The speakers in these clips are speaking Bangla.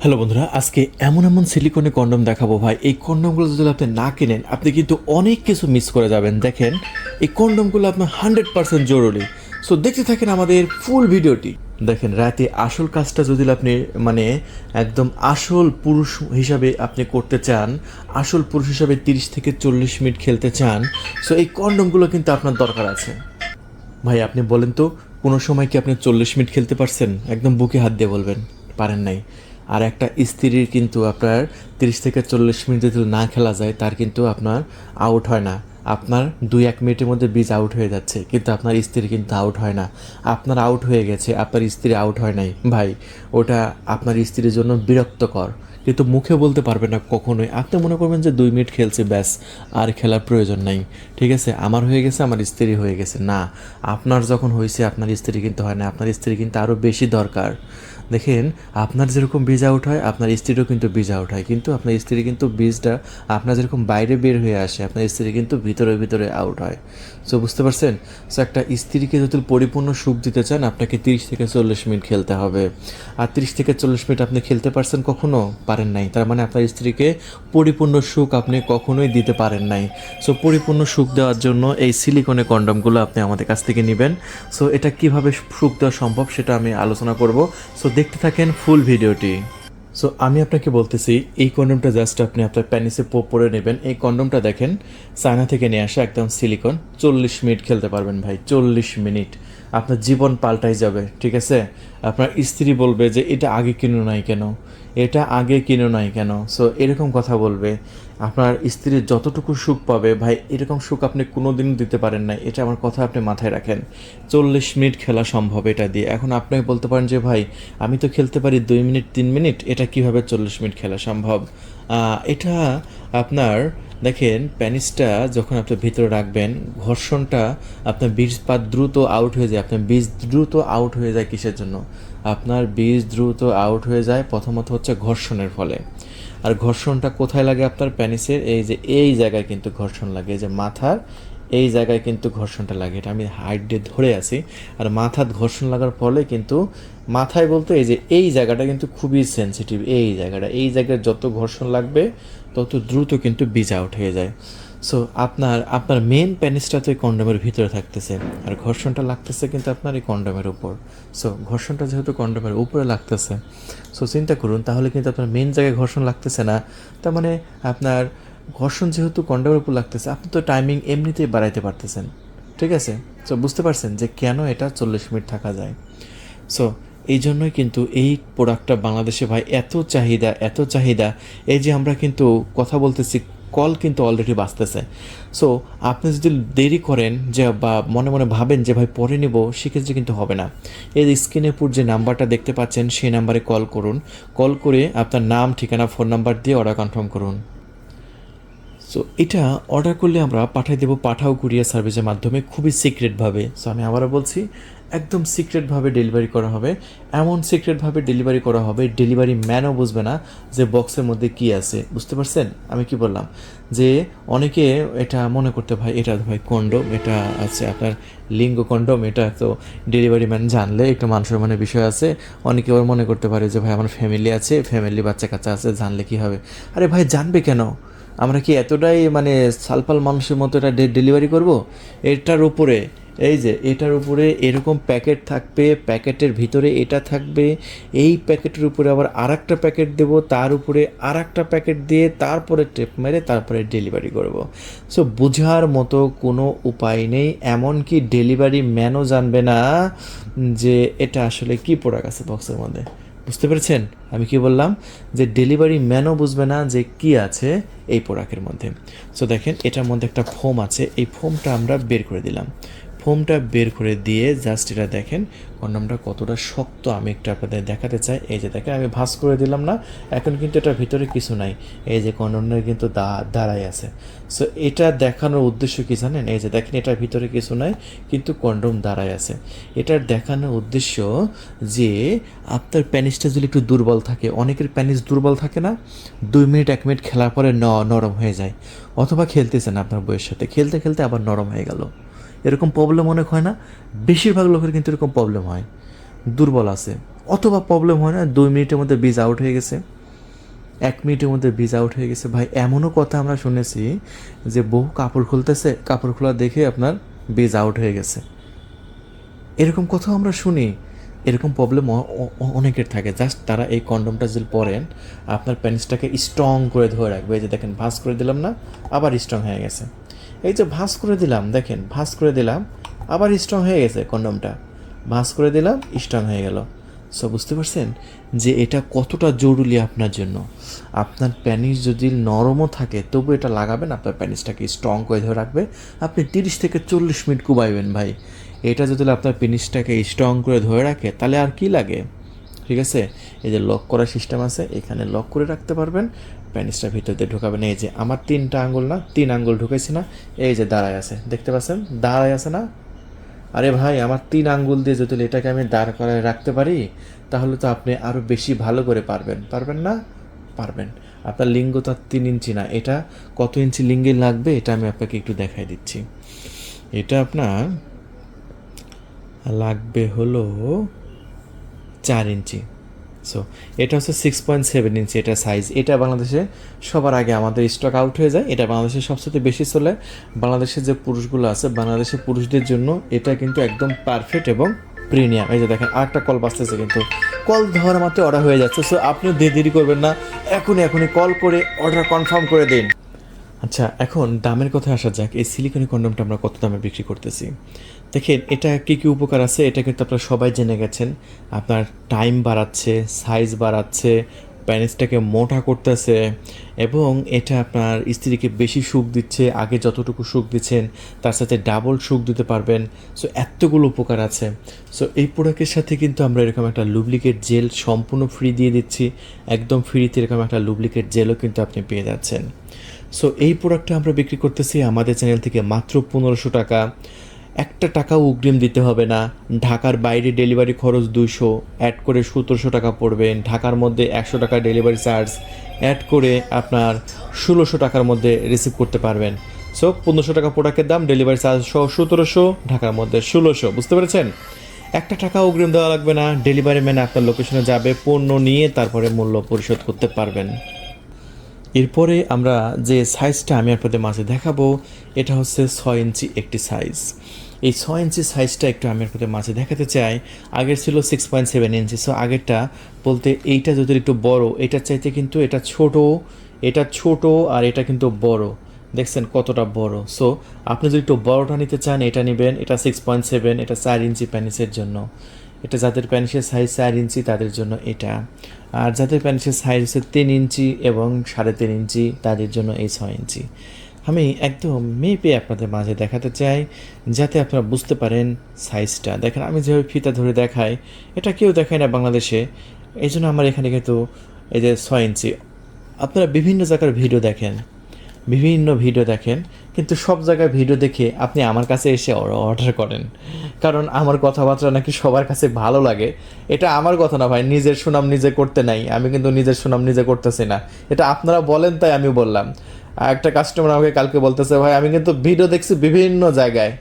হ্যালো বন্ধুরা, আজকে এমন এমন সিলিকনের কন্ডম দেখাবো ভাই। এই কন্ডমগুলো যদি আপনি না কিনেন আপনি কিন্তু অনেক কিছু মিস করে যাবেন। দেখেন, এই কন্ডমগুলো আপনার 100% জরুরি। সো দেখতে থাকেন আমাদের ফুল ভিডিওটি। দেখেন, রাতে আসল কাজটা যদি আপনি মানে একদম আসল পুরুষ হিসাবে আপনি করতে চান, আসল পুরুষ হিসাবে 30 থেকে 40 মিনিট খেলতে চান, সো এই কন্ডমগুলো কিন্তু আপনার দরকার আছে। ভাই আপনি বলেন তো, কোনো সময় কি আপনি 40 মিনিট খেলতে পারছেন? একদম বুকে হাত দিয়ে বলবেন পারেন নাই। আর একটা স্ত্রীর কিন্তু আপনার 30 থেকে 40 মিনিট যদি না খেলা যায় তার কিন্তু আপনার আউট হয় না। আপনার 2-1 মিনিটের মধ্যে বীজ আউট হয়ে যাচ্ছে, কিন্তু আপনার স্ত্রী কিন্তু আউট হয় না। আপনার আউট হয়ে গেছে, আপনার স্ত্রী আউট হয় নাই। ভাই ওটা আপনার স্ত্রীর জন্য বিরক্তকর, কিন্তু মুখে বলতে পারবে না কখনোই। আপনি মনে করবেন যে 2 মিনিট খেলছে, ব্যাস, আর খেলার প্রয়োজন নাই। ঠিক আছে, আমার হয়ে গেছে, আমার স্ত্রী হয়ে গেছে। না, আপনার যখন হয়েছে আপনার স্ত্রী কিন্তু হয় না, আপনার স্ত্রী কিন্তু আরও বেশি দরকার। দেখেন, আপনার যেরকম বীজ আউট হয় আপনার স্ত্রীরও কিন্তু বীজ আউট হয়, কিন্তু আপনার স্ত্রী কিন্তু বীজটা আপনার যেরকম বাইরে বের হয়ে আসে আপনার স্ত্রী কিন্তু ভিতরে ভিতরে আউট হয়। সো বুঝতে পারছেন? সো একটা স্ত্রীকে যদি পরিপূর্ণ সুখ দিতে চান আপনাকে 30 থেকে 40 মিনিট খেলতে হবে। আর 30 থেকে 40 মিনিট আপনি খেলতে পারছেন, কখনো পারেন নাই, তার মানে আপনার স্ত্রীকে পরিপূর্ণ সুখ আপনি কখনোই দিতে পারেন নাই। সো পরিপূর্ণ সুখ দেওয়ার জন্য এই সিলিকনের কন্ডমগুলো আপনি আমাদের কাছ থেকে নেবেন। সো এটা কিভাবে সুখ দেওয়া সম্ভব সেটা আমি আলোচনা করব। সো দেখতে থাকেন ফুল ভিডিওটি। সো আমি আপনাকে বলতেছি, এই কন্ডমটা জাস্ট আপনি আপনার প্যানিসে পরে নেবেন। এই কন্ডমটা দেখেন, চায়না থেকে নিয়ে আসা, একদম সিলিকন। 40 মিনিট খেলতে পারবেন ভাই, 40 মিনিট। আপনার জীবন পাল্টাই যাবে। ঠিক আছে, আপনার স্ত্রী বলবে যে এটা আগে কিনো নাই কেন, এটা আগে কিনো নাই কেন। সো এরকম কথা বলবে। আপনার স্ত্রীর যতটুকু সুখ পাবে ভাই, এরকম সুখ আপনি কোনো দিন দিতে পারেন না। এটা আমার কথা আপনি মাথায় রাখেন। 40 মিনিট খেলা সম্ভব এটা দিয়ে। এখন আপনি বলতে পারেন যে ভাই আমি তো খেলতে পারি 2 মিনিট 3 মিনিট, এটা কিভাবে 40 মিনিট খেলা সম্ভব? এটা আপনার দেখেন, প্যানিসটা যখন আপনি ভিতরে রাখবেন, ঘর্ষণটা আপনার বীজপাত দ্রুত আউট হয়ে যায়। আপনার বীজ দ্রুত আউট হয়ে যায় কিসের জন্য? আপনার বীজ দ্রুত আউট হয়ে যায় প্রথমত হচ্ছে ঘর্ষণের ফলে। আর ঘর্ষণটা কোথায় লাগে? আপনার প্যানিসের এই যে এই জায়গায় কিন্তু ঘর্ষণ লাগে, এই যে মাথার এই জায়গায় কিন্তু ঘর্ষণটা লাগে। এটা আমি হাইট দিয়ে ধরে আছি। আর মাথার ঘর্ষণ লাগার ফলে কিন্তু মাথায় বলতে এই জায়গাটা কিন্তু খুবই সেনসিটিভ। এই জায়গায় যত ঘর্ষণ লাগবে তত দ্রুত কিন্তু বীজ আউট হয়ে যায়। সো আপনার মেন প্যানিসটা তো এই কন্ডোমের ভিতরে থাকতেছে, আর ঘর্ষণটা লাগতেছে কিন্তু আপনার এই কন্ডোমের উপর। সো ঘর্ষণটা যেহেতু কন্ডোমের উপরে লাগতেছে, সো চিন্তা করুন, তাহলে কিন্তু আপনার মেন জায়গায় ঘর্ষণ লাগতেছে না। তার মানে আপনার ঘর্ষণ যেহেতু কন্ডোমের উপর লাগতেছে, আপনি তো টাইমিং এমনিতেই বাড়াইতে পারতেছেন। ঠিক আছে, সো বুঝতে পারছেন যে কেন এটা 40 মিনিট থাকা যায়। সো এই জন্যই কিন্তু এই প্রোডাক্টটা বাংলাদেশে ভাই এত চাহিদা, এত চাহিদা। এই যে আমরা কিন্তু কথা বলতেছি, কল কিন্তু অলরেডি বাজতেছে। সো আপনি যদি দেরি করেন যে বা মনে মনে ভাবেন যে ভাই পরে নেব, সেক্ষেত্রে কিন্তু হবে না। এই স্ক্রিনের উপর যে নাম্বারটা দেখতে পাচ্ছেন সেই নাম্বারে কল করুন। কল করে আপনার নাম, ঠিকানা, ফোন নাম্বার দিয়ে অর্ডার কনফার্ম করুন। সো এটা অর্ডার করলে আমরা পাঠিয়ে দেবো পাঠাও কুরিয়ার সার্ভিসের মাধ্যমে, খুবই সিক্রেটভাবে। সো আমি আবারও বলছি, একদম সিক্রেটভাবে ডেলিভারি করা হবে। এমন সিক্রেটভাবে ডেলিভারি করা হবে ডেলিভারি ম্যানও বুঝবে না যে বক্সের মধ্যে কী আছে। বুঝতে পারছেন আমি কি বললাম? যে অনেকে এটা মনে করতে, ভাই এটা ভাই কন্ডোম, এটা আছে আপনার লিঙ্গ কন্ডোম, এটা তো ডেলিভারি ম্যান জানলে একটু মান সম্মানের বিষয় আছে। অনেকে ওর মনে করতে পারে যে ভাই আমার ফ্যামিলি আছে, ফ্যামিলি বাচ্চা কাচ্চা আছে, জানলে কী হবে? আরে ভাই জানবে কেন? আমরা কি এতটাই মানে সালপাল মানুষের মতো এটা ডেলিভারি করব? এটার উপরে এটার উপরে এরকম প্যাকেট থাকবে, প্যাকেটের ভিতরে এটা থাকবে, এই প্যাকেটের উপরে আবার আরেকটা প্যাকেট দেব, তার উপরে আরেকটা প্যাকেট দিয়ে তারপরে টেপ মেরে তারপরে ডেলিভারি করব। সো বোঝার মতো কোনো উপায় নেই, এমনকি ডেলিভারি ম্যানও জানবে না যে এটা আসলে কী প্রোডাক্ট আছে বক্সের মধ্যে। বুঝতে পেরেছেন আমি কি বললাম? যে ডেলিভারি ম্যানও বুঝবে না যে কি আছে এই প্রোডাক্টের মধ্যে। সো দেখেন, এটার মধ্যে একটা ফোম আছে, এই ফোমটা আমরা বের করে দিলাম। ফোমটা বের করে দিয়ে জাস্ট এটা দেখেন কন্ডমটা কতটা শক্ত, আমি একটু আপনাদের দেখাতে চাই। এই যে দেখেন, আমি ভাঁজ করে দিলাম না, এখন কিন্তু এটার ভিতরে কিছু নাই। এই যে কন্ডমটা কিন্তু দাঁড়াই আছে। সো এটা দেখানোর উদ্দেশ্য কি জানেন? এই যে দেখেন, এটার ভিতরে কিছু নাই কিন্তু কন্ডম দাঁড়ায় আছে। এটার দেখানোর উদ্দেশ্য যে আপনার প্যানিসটা যদি একটু দুর্বল থাকে, অনেকের প্যানিস দুর্বল থাকে না, 2 মিনিট 1 মিনিট খেলার পরে নরম হয়ে যায়, অথবা খেলতেছেন আপনার বইয়ের সাথে, খেলতে খেলতে আবার নরম হয়ে গেল, এরকম প্রবলেম অনেক হয় না? বেশিরভাগ লোকের কিন্তু এরকম প্রবলেম হয়, দুর্বল আছে। অথবা প্রবলেম হয় না, 2 মিনিটের মধ্যে বীজ আউট হয়ে গেছে। 1 মিনিটের মধ্যে বীজ আউট হয়ে গেছে। ভাই এমনও কথা আমরা শুনেছি যে বউ কাপড় খুলতেছে, কাপড় খোলা দেখে আপনার বীজ আউট হয়ে গেছে। এরকম কথাও আমরা শুনি। এরকম প্রবলেম অনেকের থাকে। জাস্ট তারা এই কন্ডোমটা যদি পরেন, আপনার পেনিসটাকে স্ট্রং করে ধরে রাখবে। এই যে দেখেন ভাঁজ করে দিলাম না, আবার স্ট্রং হয়ে গেছে। এই যে ভাঁজ করে দিলাম, দেখেন ভাঁজ করে দিলাম, আবার স্ট্রং হয়ে গেছে কন্ডোমটা। ভাঁজ করে দিলাম, স্ট্রং হয়ে গেল। সো বুঝতে পারছেন যে এটা কতটা জরুরি আপনার জন্য। আপনার প্যানিস যদি নরমও থাকে তবু এটা লাগাবেন, আপনার প্যানিসটাকে স্ট্রং করে ধরে রাখবে। আপনি 30 থেকে 40 মিনিট কুবাইবেন ভাই। এটা যদি আপনার পেনিসটাকে স্ট্রং করে ধরে রাখে তাহলে আর কি লাগে, ঠিক আছে। এই যে লক করার সিস্টেম আছে, এখানে লক করে রাখতে পারবেন, পেনিসটা ভিতর দিয়ে ঢোকাবেন। এই যে আমার 3টা আঙ্গুল না, 3 আঙ্গুল ঢুকেছি না, এই যে দাঁড়ায় আছে, দেখতে পাচ্ছেন দাঁড়ায় আছে না। আরে ভাই আমার 3 আঙ্গুল দিয়ে যদি এটাকে আমি দাঁড় করায় রাখতে পারি তাহলে তো আপনি আরও বেশি ভালো করে পারবেন। পারবেন না? পারবেন। আপনার লিঙ্গ তো 3 ইঞ্চি না, এটা কত ইঞ্চি লিঙ্গে লাগবে এটা আমি আপনাকে একটু দেখাই দিচ্ছি। এটা আপনার লাগবে হলো 4 ইঞ্চি। সো এটা হচ্ছে 6.7 ইঞ্চি এটা সাইজ। এটা বাংলাদেশে সবার আগে আমাদের স্টক আউট হয়ে যায়। এটা বাংলাদেশে সবচেয়ে বেশি চলে। বাংলাদেশের যে পুরুষগুলো আছে, বাংলাদেশের পুরুষদের জন্য এটা কিন্তু একদম পারফেক্ট এবং প্রিমিয়াম। এই যে দেখেন আরেকটা কল বাজতেছে, কিন্তু কল ধরার মাত্র অর্ডার হয়ে যাচ্ছে। সো আপনিও দেরি করবেন না, এখনই কল করে অর্ডার কনফার্ম করে দিন। আচ্ছা, এখন দামের কথা আসা যাক। এই সিলিকনের কন্ডোমটা আমরা কত দামে বিক্রি করতেছি দেখেন। এটা কী কী উপকার আছে এটা কিন্তু আপনারা সবাই জেনে গেছেন। আপনার টাইম বাড়াচ্ছে, সাইজ বাড়াচ্ছে, প্যানিসটাকে মোটা করতেছে, এবং এটা আপনার স্ত্রীকে বেশি সুখ দিচ্ছে। আগে যতটুকু সুখ দিচ্ছেন তার সাথে ডাবল সুখ দিতে পারবেন। সো এতগুলো উপকার আছে। সো এই প্রোডাক্টের সাথে কিন্তু আমরা এরকম একটা লুব্রিকেট জেল সম্পূর্ণ ফ্রি দিয়ে দিচ্ছি। একদম ফ্রিতে এরকম একটা লুব্রিকেট জেলও কিন্তু আপনি পেয়ে যাচ্ছেন। সো এই প্রোডাক্টটা আমরা বিক্রি করতেছি আমাদের চ্যানেল থেকে মাত্র 1500 টাকা। একটা টাকাও অগ্রিম দিতে হবে না। ঢাকার বাইরে ডেলিভারি খরচ 200, অ্যাড করে 1700 টাকা পড়বেন। ঢাকার মধ্যে 100 টাকা ডেলিভারি চার্জ, অ্যাড করে আপনার 1600 টাকার মধ্যে রিসিভ করতে পারবেন। সো 1500 টাকা প্রোডাক্টের দাম, ডেলিভারি চার্জ সহ 1700, ঢাকার মধ্যে 1600। বুঝতে পেরেছেন? একটা টাকা অগ্রিম দেওয়া লাগবে না। ডেলিভারি ম্যান আপনার লোকেশনে যাবে, পণ্য নিয়ে তারপরে মূল্য পরিশোধ করতে পারবেন। এরপরে আমরা যে সাইজটা আমি আপনাদের মাঝে দেখাবো এটা হচ্ছে 6 ইঞ্চি একটি সাইজ। এই 6 ইঞ্চি সাইজটা একটু আমি আপনাদের মাঝে দেখাতে চাই। আগের ছিল 6.7 ইঞ্চি। সো আগেরটা বলতে এইটা যদি একটু বড়, এটার চাইতে কিন্তু এটা ছোট, আর এটা কিন্তু বড়। দেখছেন কতটা বড়। সো আপনি যদি একটু বড়টা নিতে চান এটা নেবেন। এটা 6.7, এটা 4 ইঞ্চি প্যানিসের জন্য। এটা যাদের প্যানিসের সাইজ 4 ইঞ্চি তাদের জন্য এটা। আর যাদের প্যানিসের সাইজ হচ্ছে 3 ইঞ্চি এবং 3.5 ইঞ্চি তাদের জন্য এই 6 ইঞ্চি। আমি একদম মেপে আপনাদের মাঝে দেখাতে চাই যাতে আপনারা বুঝতে পারেন সাইজটা। দেখেন আমি যেভাবে ফিতা ধরে দেখাই এটা কেউ দেখায় না বাংলাদেশে। এই জন্য আমার এখানে কিন্তু এই যে 6 ইঞ্চি। আপনারা বিভিন্ন জায়গার ভিডিও দেখেন, কিন্তু সব জায়গায় ভিডিও দেখে আপনি আমার কাছে এসে অর্ডার করেন, কারণ আমার কথাবার্তা নাকি সবার কাছে ভালো লাগে। এটা আমার কথা না ভাই, নিজের সুনাম নিজে করতে নাই। আমি কিন্তু নিজের সুনাম নিজে করতেছি না, এটা আপনারা বলেন তাই আমি বললাম। একটা কাস্টমার আমাকে কালকে বলতেছে, ভাই আমি কিন্তু ভিডিও দেখছি বিভিন্ন জায়গায়,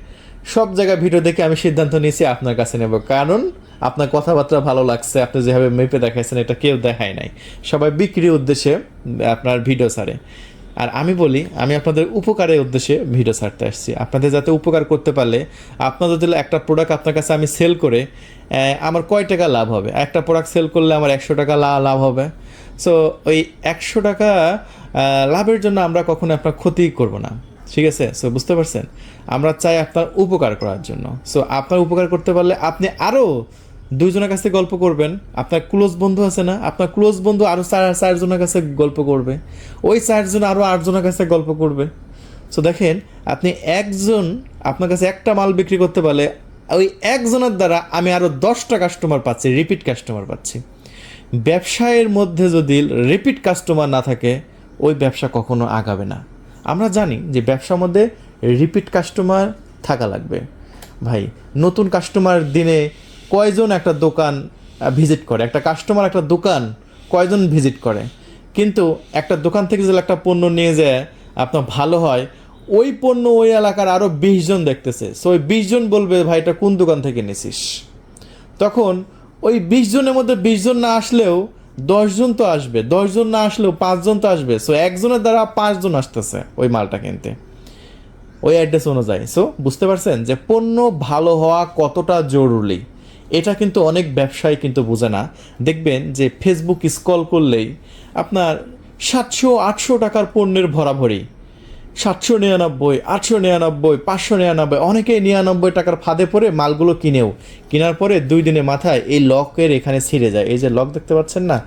সব জায়গায় ভিডিও দেখে আমি সিদ্ধান্ত নিয়েছি আপনার কাছে নেব, কারণ আপনার কথাবার্তা ভালো লাগছে। আপনি যেভাবে মেপে দেখাইছেন এটা কেউ দেখায় নাই। সবাই বিক্রির উদ্দেশ্যে আপনার ভিডিও ছাড়ে, আর আমি বলি আমি আপনাদের উপকারের উদ্দেশ্যে ভিডিও ছাড়তে আসছি। আপনাদের যাতে উপকার করতে পারলে, আপনাদের যদি একটা প্রোডাক্ট আপনার কাছে আমি সেল করে আমার কয় টাকা লাভ হবে? একটা প্রোডাক্ট সেল করলে আমার 100 টাকা লাভ হবে। সো ওই 100 টাকা লাভের জন্য আমরা কখনো আপনার ক্ষতি করব না, ঠিক আছে? সো বুঝতে পারছেন, আমরা চাই আপনার উপকার করার জন্য। সো আপনার উপকার করতে পারলে আপনি আরও 2 জনের কাছে গল্প করবেন। আপনার ক্লোজ বন্ধু আছে না, আপনার ক্লোজ বন্ধু আরও 4 জনের কাছে গল্প করবে, ওই 4 জন আরও 8 জনের কাছে গল্প করবে। সো দেখেন আপনি একজন আপনার কাছে একটা মাল বিক্রি করতে পারলে ওই একজনের দ্বারা আমি আরও 10টা কাস্টমার পাচ্ছি, রিপিট কাস্টমার পাচ্ছি। ব্যবসায়ের মধ্যে যদি রিপিট কাস্টমার না থাকে ওই ব্যবসা কখনো আগাবে না। আমরা জানি যে ব্যবসার মধ্যে রিপিট কাস্টমার থাকা লাগবে। ভাই নতুন কাস্টমার দিনে কয়জন একটা দোকান ভিজিট করে? একটা কাস্টমার একটা দোকান কয়জন ভিজিট করে? কিন্তু একটা দোকান থেকে যদি একটা পণ্য নিয়ে যায় আপনার ভালো হয়, ওই পণ্য ওই এলাকার আরও 20 জন দেখতেছে। সো ওই 20 জন বলবে ভাই এটা কোন দোকান থেকে নিছিস। তখন ওই 20 জনের মধ্যে 20 জন না আসলেও 10 জন তো আসবে, 10 জন না আসলেও 5 জন তো আসবে। সো একজনের দ্বারা 5 জন আসতেছে ওই মালটা কিনতে, ওই অ্যাড্রেস অনুযায়ী। সো বুঝতে পারছেন যে পণ্য ভালো হওয়া কতটা জরুরি। এটা কিন্তু অনেক ব্যবসায়ী কিন্তু বোঝে না। দেখবেন যে ফেসবুক স্ক্রল করলেই আপনার 700-800 টাকার পণ্যের ভরাভরি, 799, 899, 599, অনেকেই 99 টাকার ফাঁদে পড়ে মালগুলো কেনার পরে 2 দিনে মাথায় এই লকের এখানে ছিঁড়ে যায়। এই যে লক দেখতে পাচ্ছেন না,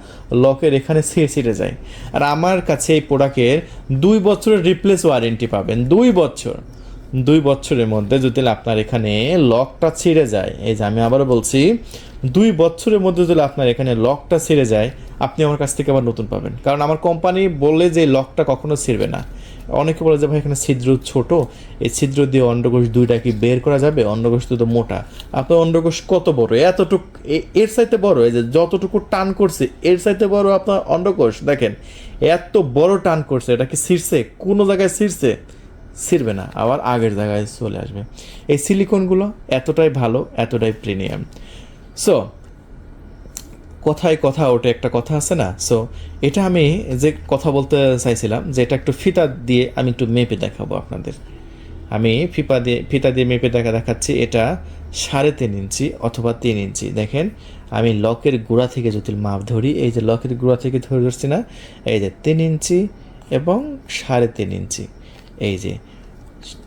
লকের এখানে ছিঁড়ে যায়। আর আমার কাছে এই প্রোডাক্টের 2 বছরের রিপ্লেস ওয়ারেন্টি পাবেন। 2 বছর, 2 বছরের মধ্যে যদি আপনার এখানে লকটা ছিঁড়ে যায়, এই যে আমি আবারও বলছি, 2 বছরের মধ্যে যদি আপনার এখানে লকটা ছিঁড়ে যায়, আপনি আমার কাছ থেকে আবার নতুন পাবেন। কারণ আমার কোম্পানি বলে যে লকটা কখনো ছিঁড়বে না। অনেকে বলে যে ভাই এখানে ছিদ্র ছোট, এই ছিদ্র দিয়ে অন্ডকোষ 2টা কি বের করা যাবে? অন্ডকোষ তো মোটা। আপনার অন্ডকোষ কত বড়? এতটুক, এর চাইতে বড়, এই যে যতটুকু টান করছে এর চাইতে বড় আপনার অন্ডকোষ। দেখেন এত বড় টান করছে, এটা কি ছিঁড়ছে? কোনো জায়গায় ছিঁড়বে না, আবার আগের জায়গায় চলে আসবে। এই সিলিকনগুলো এতটাই ভালো, এতটাই প্রিমিয়াম। সো কথায় কথা ওটা একটা কথা আছে না। সো এটা আমি যে কথা বলতে চাইছিলাম যে এটা একটু ফিতা দিয়ে আমি একটু মেপে দেখাবো আপনাদের। আমি ফিতা দিয়ে মেপে দেখাচ্ছি। এটা 3.5 ইঞ্চি অথবা 3 ইঞ্চি। দেখেন আমি লকের গোড়া থেকে যদি মাপ ধরি, এই যে লকের গোড়া থেকে ধরছি না, এই যে 3 ইঞ্চি এবং 3.5 ইঞ্চি। এই যে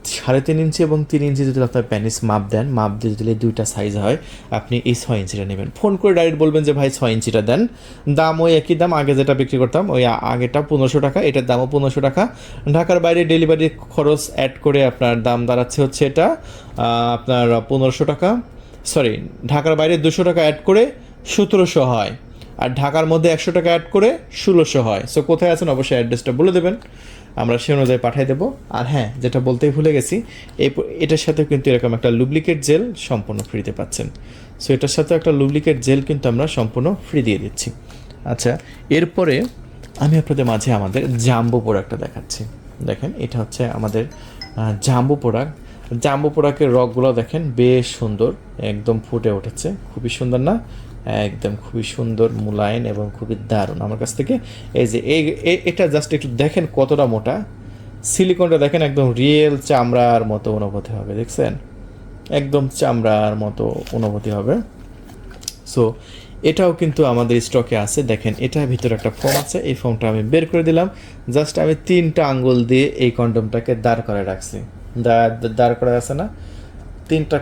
3.5 ইঞ্চি এবং 3 ইঞ্চি যদি আপনার প্যানিস মাপ দেন, মাপ দিয়ে যদি 2টা সাইজ হয়, আপনি এই 6 ইঞ্চিটা নেবেন। ফোন করে ডাইরেক্ট বলবেন যে ভাই 6 ইঞ্চিটা দেন। দাম ওই একই দাম, আগে যেটা বিক্রি করতাম ওই আগেটা 1500 টাকা, এটার দামও 1500 টাকা। ঢাকার বাইরে ডেলিভারি খরচ অ্যাড করে আপনার দাম দাঁড়াচ্ছে হচ্ছে এটা আপনার 1500 টাকা। সরি, ঢাকার বাইরে 200 টাকা অ্যাড করে 1700 হয়, আর ঢাকার মধ্যে 100 টাকা অ্যাড করে 1600 হয়। সো কোথায় আছেন অবশ্যই অ্যাড্রেসটা বলে দেবেন, আমরা সে অনুযায়ী পাঠিয়ে দেবো। আর হ্যাঁ, যেটা বলতেই ভুলে গেছি, এটার সাথেও কিন্তু এরকম একটা লুব্রিকেট জেল সম্পূর্ণ ফ্রিতে পাচ্ছেন। সো এটার সাথে একটা লুব্রিকেট জেল কিন্তু আমরা সম্পূর্ণ ফ্রি দিয়ে দিচ্ছি। আচ্ছা, এরপরে আমি আপনাদের মাঝে আমাদের জাম্বো প্রোডাক্টটা দেখাচ্ছি। দেখেন এটা হচ্ছে আমাদের জাম্বো প্রোডাক্ট। জাম্বো প্রোডাক্টের রকগুলো দেখেন বেশ সুন্দর, একদম ফুটে উঠেছে, খুবই সুন্দর না? একদম খুবই সুন্দর, মুলায়ম এবং খুবই দারুণ আমার কাছ থেকে। এই যে এটা জাস্ট একটু দেখেন কতটা মোটা, সিলিকনটা দেখেন একদম রিয়েল চামড়ার মতো অনুভূতি হবে। দেখছেন একদম চামড়ার মতো অনুভূতি হবে। সো এটাও কিন্তু আমাদের স্টকে আছে। দেখেন এটার ভিতরে একটা ফোম আছে, এই ফোমটা আমি বের করে দিলাম। জাস্ট আমি 3টা আঙ্গুল দিয়ে এই কন্ডমটাকে দাঁড় করে রাখছি। দাঁড় করা আছে না, 3টা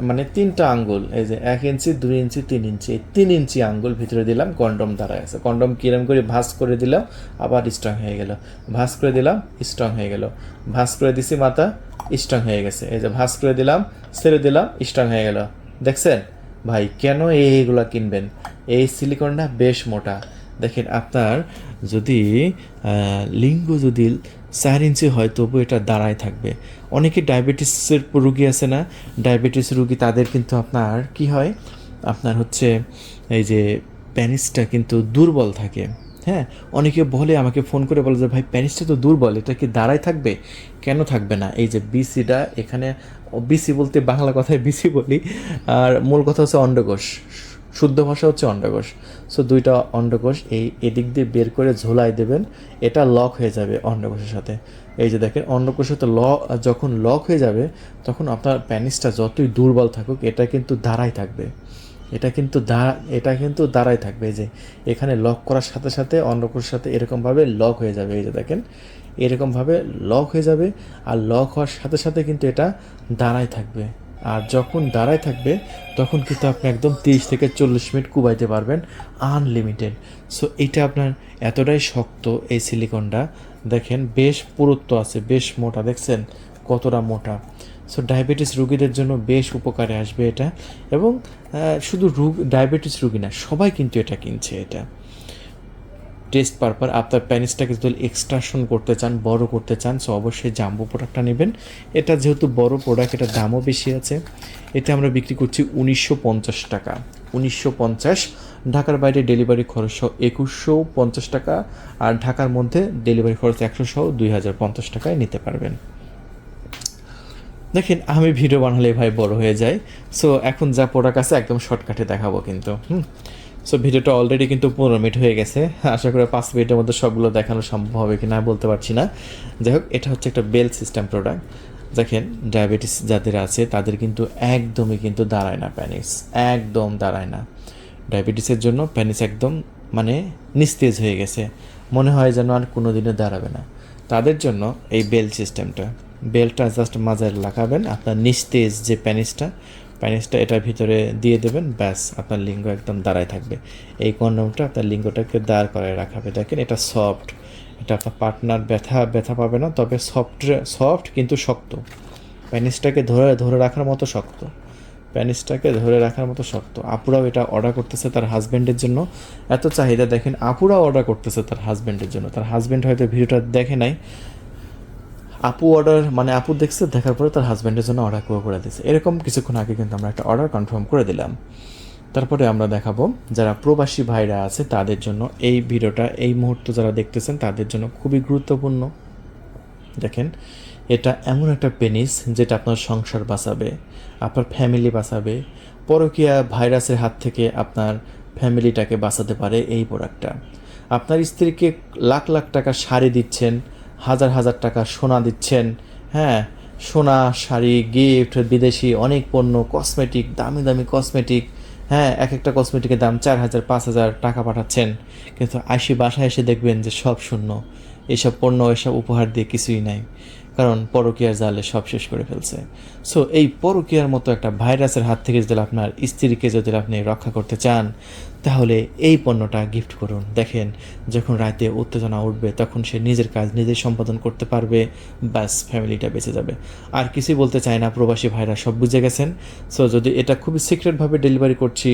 মানে 3টা আঙ্গুল, এই যে 1 ইঞ্চি, 2 ইঞ্চি, 3 ইঞ্চি, 3 ইঞ্চি আঙ্গুল ভিতরে দিলাম, কন্ডম দাঁড়ায় আছে। কন্ডম কিরম করে ভাঁজ করে দিলাম, আবার স্ট্রং হয়ে গেল, ভাঁজ করে দিলাম, স্ট্রং হয়ে গেল, ভাঁজ করে দিছি, মাথা স্ট্রং হয়ে গেছে। এই যে ভাঁজ করে দিলাম, ছেড়ে দিলাম, স্ট্রং হয়ে গেল। দেখছেন ভাই, কেন এইগুলা কিনবেন? এই সিলিকনটা বেশ মোটা। দেখেন আপনার যদি লিঙ্গ যদি 4 ইঞ্চি হয় তবু এটা দাঁড়ায় থাকবে। অনেকে ডায়াবেটিসের রুগী আছে না, ডায়াবেটিস রুগী তাদের কিন্তু আপনার কি হয়, আপনার হচ্ছে এই যে প্যানিসটা কিন্তু দুর্বল থাকে। হ্যাঁ, অনেকে বলে, আমাকে ফোন করে বলে যে ভাই প্যানিসটা তো দুর্বল, এটা কি দাঁড়ায় থাকবে? কেন থাকবে না? এই যে বিসিটা এখানে, বিসি বলতে বাংলা কথায় বিসি বলি, আর মূল কথা হচ্ছে অন্ডকোষ, শুদ্ধ ভাষা হচ্ছে অন্ডকোষ। সো 2টা অন্ডকোষ এই এদিক দিয়ে বের করে ঝোলাই দেবেন, এটা লক হয়ে যাবে অন্ডকোষের সাথে। এই যে দেখেন অন্ডকোষের সাথে যখন লক হয়ে যাবে, তখন আপনার প্যানিসটা যতই দুর্বল থাকুক এটা কিন্তু দাঁড়াই থাকবে। এটা কিন্তু দাঁড়াই থাকবে। এই যে এখানে লক করার সাথে সাথে অন্ডকোষের সাথে এরকমভাবে লক হয়ে যাবে। এই যে দেখেন এরকমভাবে লক হয়ে যাবে, আর লক হওয়ার সাথে সাথে কিন্তু এটা দাঁড়াই থাকবে। আর যখন দাঁড়ায় থাকবে তখন কিন্তু আপনি একদম 30 থেকে 40 মিনিট কুবাইতে পারবেন আনলিমিটেড। সো এটা আপনার এতটাই শক্ত এই সিলিকনটা, দেখেন বেশ পুরুত্ব আছে, বেশ মোটা, দেখছেন কতটা মোটা। সো ডায়াবেটিস রুগীদের জন্য বেশ উপকারে আসবে এটা। এবং শুধু ডায়াবেটিস রুগী না, সবাই কিন্তু এটা কিনছে। এটা টেস্ট পারপার আপনার প্যানিসটাকে যদি এক্সট্রাকশন করতে চান, বড় করতে চান, সো অবশ্যই জাম্বো প্রোডাক্টটা নেবেন। এটা যেহেতু বড় প্রোডাক্ট, এটার দামও বেশি আছে। এটা আমরা বিক্রি করছি 1950 টাকা, 1950। ঢাকার বাইরে ডেলিভারি খরচ সহ 2150 টাকা, আর ঢাকার মধ্যে ডেলিভারি খরচ 100 সহ 2050 টাকায় নিতে পারবেন। দেখেন আমি ভিডিও বানালে ভাই বড় হয়ে যায়। সো এখন যা প্রোডাক্ট আছে একদম শর্টকাটে দেখাবো কিন্তু। সো ভিডিওটা অলরেডি কিন্তু 15 মিনিট হয়ে গেছে, আশা করি 5 মিনিটের মধ্যে সবগুলো দেখানো সম্ভব হবে কি না বলতে পারছি না। যাই হোক, এটা হচ্ছে একটা বেল সিস্টেম প্রোডাক্ট। দেখেন, ডায়াবেটিস যাদের আছে তাদের কিন্তু একদমই কিন্তু দাঁড়ায় না প্যানিস, একদম দাঁড়ায় না। ডায়াবেটিসের জন্য প্যানিস একদম মানে নিস্তেজ হয়ে গেছে, মনে হয় যেন আর কোনো দিনও দাঁড়াবে না। তাদের জন্য এই বেল সিস্টেমটা, বেলটা জাস্ট মাজায় লাগাবেন, আপনার নিস্তেজ যে প্যানিসটা এটার ভিতরে দিয়ে দেবেন, ব্যাস আপনার লিঙ্গ একদম দাঁড়ায় থাকবে। এই কন্ডমটা আপনার লিঙ্গটাকে দাঁড় করায় রাখাবে। দেখেন, এটা সফট, এটা আপনার পার্টনার ব্যথা পাবে না, তবে সফট কিন্তু শক্ত। প্যানিসটাকে ধরে রাখার মতো শক্ত, প্যানিসটাকে ধরে রাখার মতো শক্ত। আপুরাও এটা অর্ডার করতেছে তার হাজব্যান্ডের জন্য, এত চাহিদা দেখেন, আপুরাও অর্ডার করতেছে তার হাজব্যান্ডের জন্য। তার হাজব্যান্ড হয়তো ভিডিওটা দেখে নাই, আপু অর্ডার মানে আপু দেখছে, দেখার পরে তার হাজব্যান্ডের জন্য অর্ডার করে দিয়েছে। এরকম কিছুক্ষণ আগে কিন্তু আমরা একটা অর্ডার কনফার্ম করে দিলাম। তারপরে আমরা দেখাবো যারা প্রবাসী ভাইরা আছে তাদের জন্য এই ভিডিওটা, এই মুহূর্তে যারা দেখতেছেন তাদের জন্য খুবই গুরুত্বপূর্ণ। দেখেন, এটা এমন একটা পেনিস যেটা আপনার সংসার বাঁচাবে, আপনার ফ্যামিলি বাঁচাবে, পরকীয়া ভাইরাসের হাত থেকে আপনার ফ্যামিলিটাকে বাঁচাতে পারে এই প্রোডাক্টটা। আপনার স্ত্রীকে লাখ লাখ টাকা শাড়ি দিচ্ছেন, হাজার হাজার টাকা সোনা দিচ্ছেন, হ্যাঁ, সোনা, শাড়ি, গিফট, বিদেশি অনেক পণ্য, কসমেটিক, দামি দামি কসমেটিক, হ্যাঁ, এক একটা কসমেটিকের দাম 4,000 5,000 টাকা পাঠাচ্ছেন, কিন্তু বাসায় এসে দেখবেন যে সব শূন্য। এসব পণ্য, এসব উপহার দিয়ে কিছুই নাই, কারণ পরকীয়ার জালে সব শেষ করে ফেলছে। সো এই পরকীয়ার মতো একটা ভাইরাসের হাত থেকে যদি আপনার স্ত্রীকে যদি আপনি রক্ষা করতে চান, তাহলে এই পণ্যটা গিফট করুন। দেখেন, যখন রাতে উত্তেজনা উঠবে তখন সে নিজের কাজ নিজে সম্পাদন করতে পারবে, ব্যাস ফ্যামিলিটা বেঁচে যাবে। আর কিছুই বলতে চায় না, প্রবাসী ভাইরা সব বুঝে গেছেন। সো যদি এটা খুবই সিক্রেটভাবে ডেলিভারি করছি,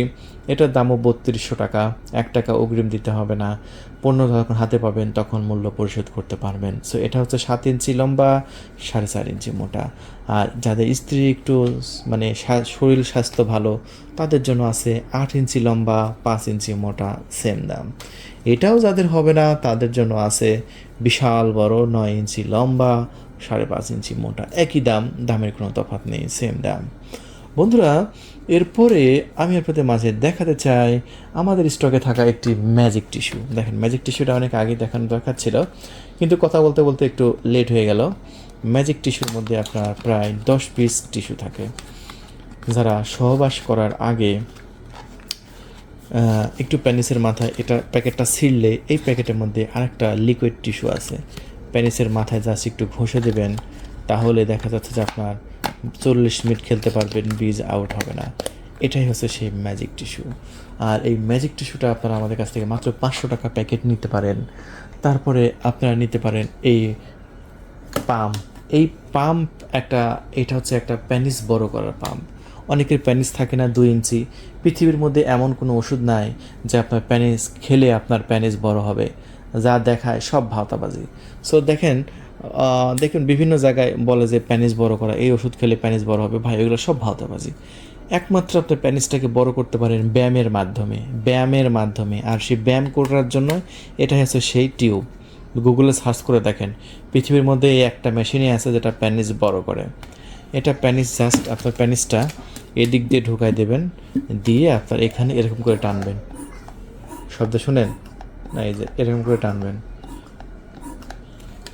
এটার দামও 3200 টাকা, 1 টাকা অগ্রিম দিতে হবে না। পণ্য যখন হাতে পাবেন তখন মূল্য পরিশোধ করতে পারবেন। সো এটা হচ্ছে 7 ইঞ্চি লম্বা, 4.5 ইঞ্চি মোটা। আর যাদের স্ত্রী একটু মানে শরীর স্বাস্থ্য ভালো, তাদের জন্য আছে 8 ইঞ্চি লম্বা, 5 ইঞ্চি মোটা, সেম দাম। এটাও যাদের হবে না তাদের জন্য আছে বিশাল বড় 9 ইঞ্চি লম্বা, 5.5 ইঞ্চি মোটা, একই দাম, দামের কোনো তফাৎ নেই, সেম দাম। বন্ধুরা, এরপরে আমি আপনাদের মাঝে দেখাতে চাই আমাদের স্টকে থাকা একটি ম্যাজিক টিস্যু। দেখেন, ম্যাজিক টিস্যুটা অনেক আগে দেখানো দরকার ছিল, কিন্তু কথা বলতে বলতে একটু লেট হয়ে গেল। ম্যাজিক টিস্যুর মধ্যে আপনার প্রায় 10 পিস টিস্যু থাকে। যারা সহবাস করার আগে একটু প্যানিসের মাথায় এটা প্যাকেটটা ছিঁড়লে, এই প্যাকেটের মধ্যে আরেকটা লিকুইড টিস্যু আছে, প্যানিসের মাথায় জাস্ট একটু ঘষে দেবেন, তাহলে দেখা যাচ্ছে যে আপনার 40 মিনিট খেলতে পারবেন, বীজ আউট হবে না। এটাই হচ্ছে সেই ম্যাজিক টিস্যু। আর এই ম্যাজিক টিস্যুটা আপনারা আমাদের কাছ থেকে মাত্র 500 টাকা প্যাকেট নিতে পারেন। তারপরে আপনারা নিতে পারেন এই পাম্প। এই পাম্প এটা হচ্ছে একটা প্যানিস বড় করার পাম্প। অনেকের প্যানিস থাকে না 2 ইঞ্চি। পৃথিবীর মধ্যে এমন কোনো ওষুধ নাই যে আপনার প্যানিস খেলে আপনার প্যানিস বড় হবে, যা দেখায় সব ভাওতাবাজি। সো দেখেন বিভিন্ন জায়গায় বলে যে প্যানিস বড় করা, এই ওষুধ খেলে প্যানিস বড় হবে, ভাই ওইগুলো সব ভাওতাবাজি। একমাত্র আপনার প্যানিসটাকে বড় করতে পারেন ব্যায়ামের মাধ্যমে। আর সেই ব্যায়াম করার জন্য এটা হচ্ছে সেই টিউব। গুগলে সার্চ করে দেখেন, পৃথিবীর মধ্যে এই একটা মেশিনই আছে যেটা প্যানিস বড় করে। এটা প্যানিস জাস্ট আপনার প্যানিসটা এদিক দিয়ে ঢুকাই দেবেন, দিয়ে আপনার এখানে এরকম করে টানবেন। শব্দ শুনেন না? এই যে এরকম করে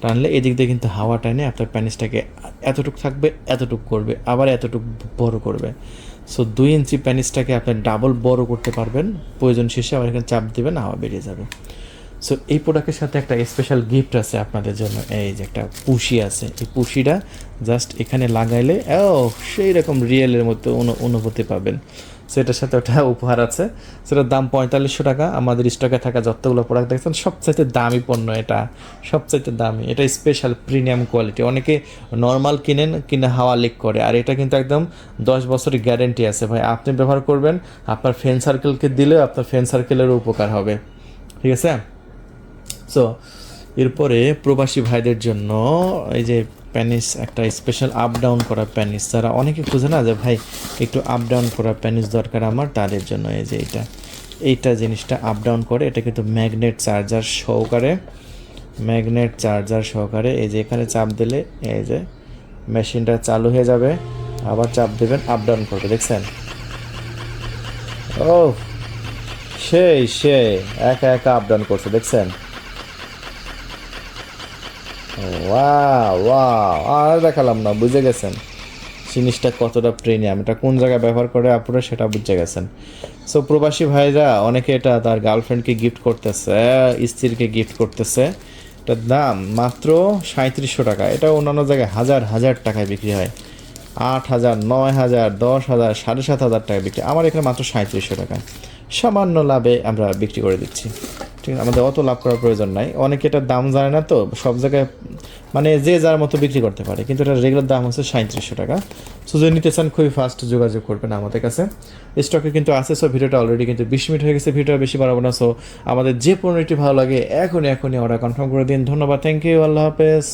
টানলে এদিক দিয়ে কিন্তু হাওয়া টানে আপনার প্যানিসটাকে এতটুকু থাকবে, এতটুকু করবে, আবার এতটুকু বড় করবে। সো 2 ইঞ্চি প্যানিসটাকে আপনি ডাবল বড় করতে পারবেন। প্রয়োজন শেষে আবার এখানে চাপ দেবেন, হাওয়া বেরিয়ে যাবে। সো এই প্রোডাক্টের সাথে একটা স্পেশাল গিফট আছে আপনাদের জন্য। এই যে একটা পুশি আছে, এই পুশিটা জাস্ট এখানে লাগাইলে সেই রকম রিয়েলের মতো অনুভূতি পাবেন। সো এটার সাথে ওটা উপহার আছে, সেটার দাম 4500 টাকা। আমাদের স্টকে থাকা যতগুলো প্রোডাক্ট দেখছেন সবচাইতে দামি পণ্য, এটা সবচাইতে দামি, এটা স্পেশাল প্রিমিয়াম কোয়ালিটি। অনেকে নর্মাল কিনে হাওয়া লিক করে, আর এটা কিন্তু একদম 10 বছরের গ্যারেন্টি আছে। ভাই আপনি ব্যবহার করবেন, আপনার ফ্রেন্ড সার্কেলকে দিলেও আপনার ফ্রেন্ড সার্কেলেরও উপকার হবে, ঠিক আছে? সো এরপরে প্রবাসী ভাইদের জন্য এই যে প্যানিস, একটা স্পেশাল আপ ডাউন করা প্যানিস, যারা অনেকে খুঁজে না যে ভাই একটু আপ ডাউন করা প্যানিস দরকার আমার, তাদের জন্য এই যে এইটা জিনিসটা আপ ডাউন করে। এটা কিন্তু ম্যাগনেট চার্জার সহকারে এই যে এখানে চাপ দিলে এই যে মেশিনটা চালু হয়ে যাবে, আবার চাপ দেবেন, আপ ডাউন করবে। দেখছেন? ও সেই একা একা আপ ডাউন করছে দেখছেন। ওয়াও ওয়াও, আর দেখালাম না, বুঝে গেছেন জিনিসটা কতটা প্রিমিয়াম, এটা কোন জায়গায় ব্যবহার করে আপনারা সেটা বুঝে গেছেন। সো প্রবাসী ভাইরা অনেকে এটা তার গার্লফ্রেন্ডকে গিফট করতেছে, স্ত্রীকে গিফট করতেছে। এটার দাম মাত্র 3700 টাকা। এটা অন্যান্য জায়গায় হাজার হাজার টাকায় বিক্রি হয়, 8000, 9000, 10000, 7500 টাকা বিক্রি, আমার এখানে মাত্র 3700 টাকা। সামান্য লাভে আমরা বিক্রি করে দিচ্ছি, ঠিক আছে, আমাদের অত লাভ করার প্রয়োজন নাই। অনেকে এটার দাম জানে না, তো সব জায়গায় মানে যে যার মতো বিক্রি করতে পারে, কিন্তু এটার রেগুলার দাম হচ্ছে 3700 টাকা। সো যদি নিতে চান খুবই ফাস্ট যোগাযোগ করবেন আমাদের কাছে, স্টকে কিন্তু আছে। সো ভিডিওটা অলরেডি কিন্তু 20 মিনিট হয়ে গেছে, ভিডিওটা বেশি বাড়াবো না। সো আমাদের যে পণ্যটি ভালো লাগে এখনই অর্ডার কনফার্ম করে দিন। ধন্যবাদ, থ্যাংক ইউ, আল্লাহ হাফেজ।